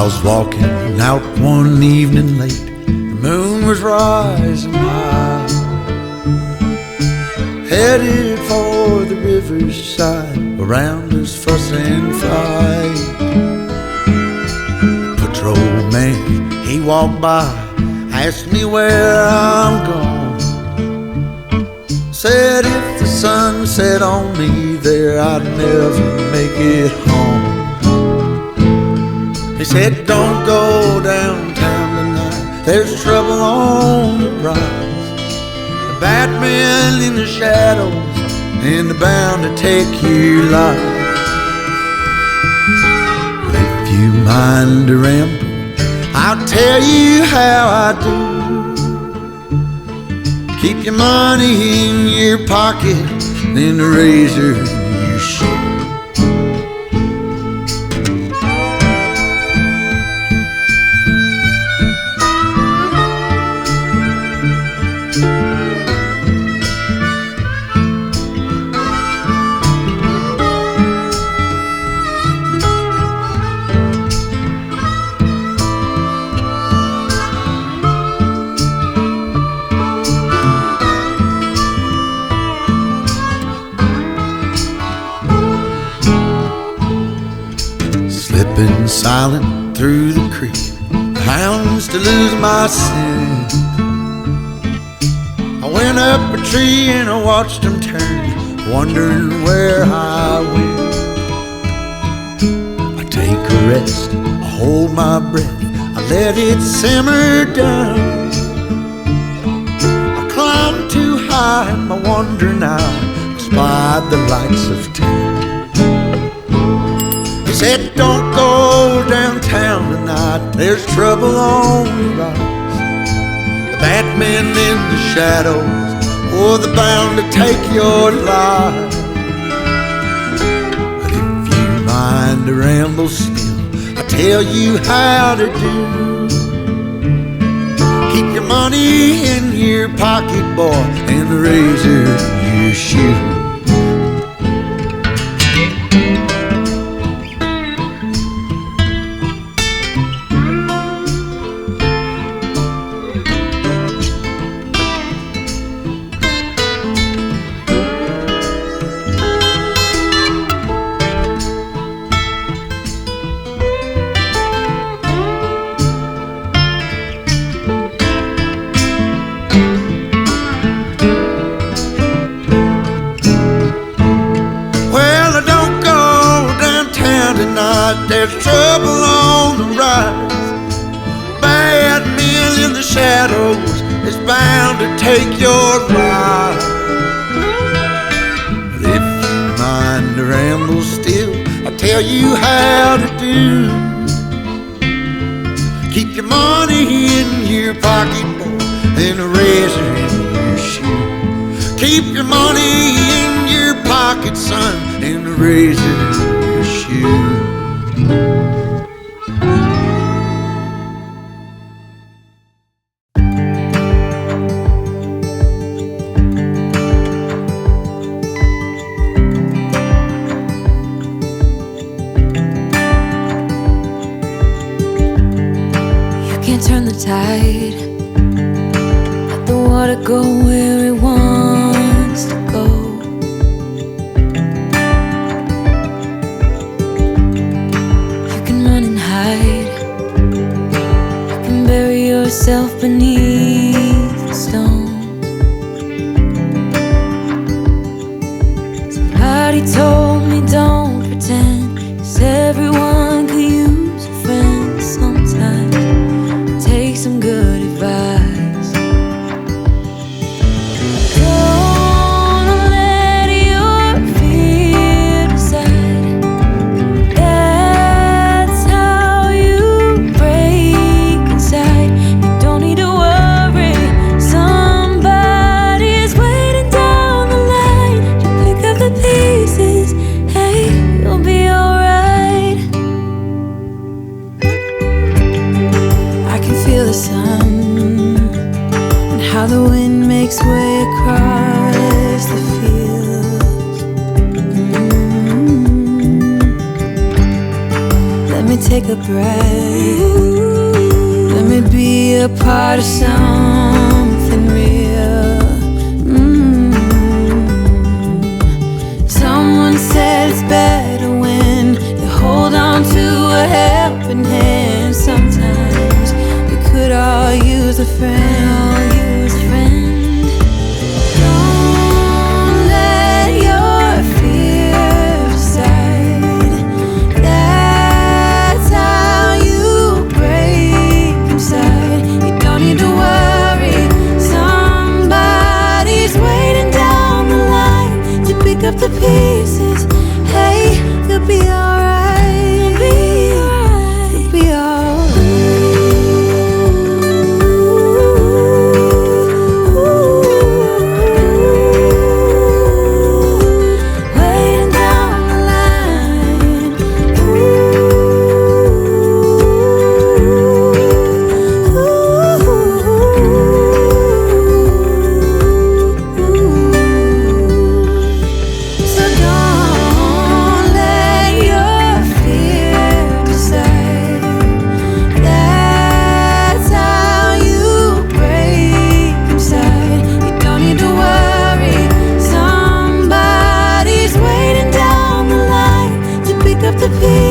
was walking out one evening late. The moon was rising high, headed for the riverside. Around us fuss and fight. Patrolman, he walked by, asked me where I'm gone. Said if the sun set on me there, I'd never make it home. He said, don't go downtown tonight, there's trouble on the rise. The bad men in the shadows, and they're bound to take your life. If you mind to ramble, I'll tell you how I do. Keep your money in your pocket, then the razor in your shoe. Slipping silent through the creek, the hounds to lose my scent. I went up a tree and I watched them turn, wondering where I went. I take a rest, I hold my breath, I let it simmer down. I climbed too high and my wandering eye spied the lights of town. He said, don't go downtown tonight, there's trouble on the rise. The bad men in the shadows, oh, they're bound to take your life. But if you mind to ramble still, I'll tell you how to do. Keep your money in your pocket, boy, and the razor in your shoe. There's trouble on the rise. Bad men in the shadows is bound to take your life. But if you mind to ramble still, I'll tell you how to do. Keep your money in your pocket, boy, and a razor in your shoe. Keep your money in your pocket, son, and a razor in your shoe. Turn the tide, let the water go where it wants to go. You can run and hide, you can bury yourself beneath the stones. Somebody told me don't pretend, 'cause everyone could use a friend sometimes. Take some good advice. Don't let your fear decide. That's how you break inside. You don't need to worry, somebody is waiting down the line. You pick up the pieces, hey, you'll be alright. I can feel the sun and how the wind makes way across the fields. Let me take a breath. Let me be a part of something real. Someone said it's better when you hold on to a helping hand. Sometimes we could all use a friend. Don't let your fear decide. That's how you break inside. You don't need to worry. Somebody's waiting down the line to pick up the pieces. Hey, you'll be alright. You'll be alright. Waiting down the line. So don't let your fear decide. That's how you break inside. You don't need to worry. Somebody's waiting down the line to pick up the pieces.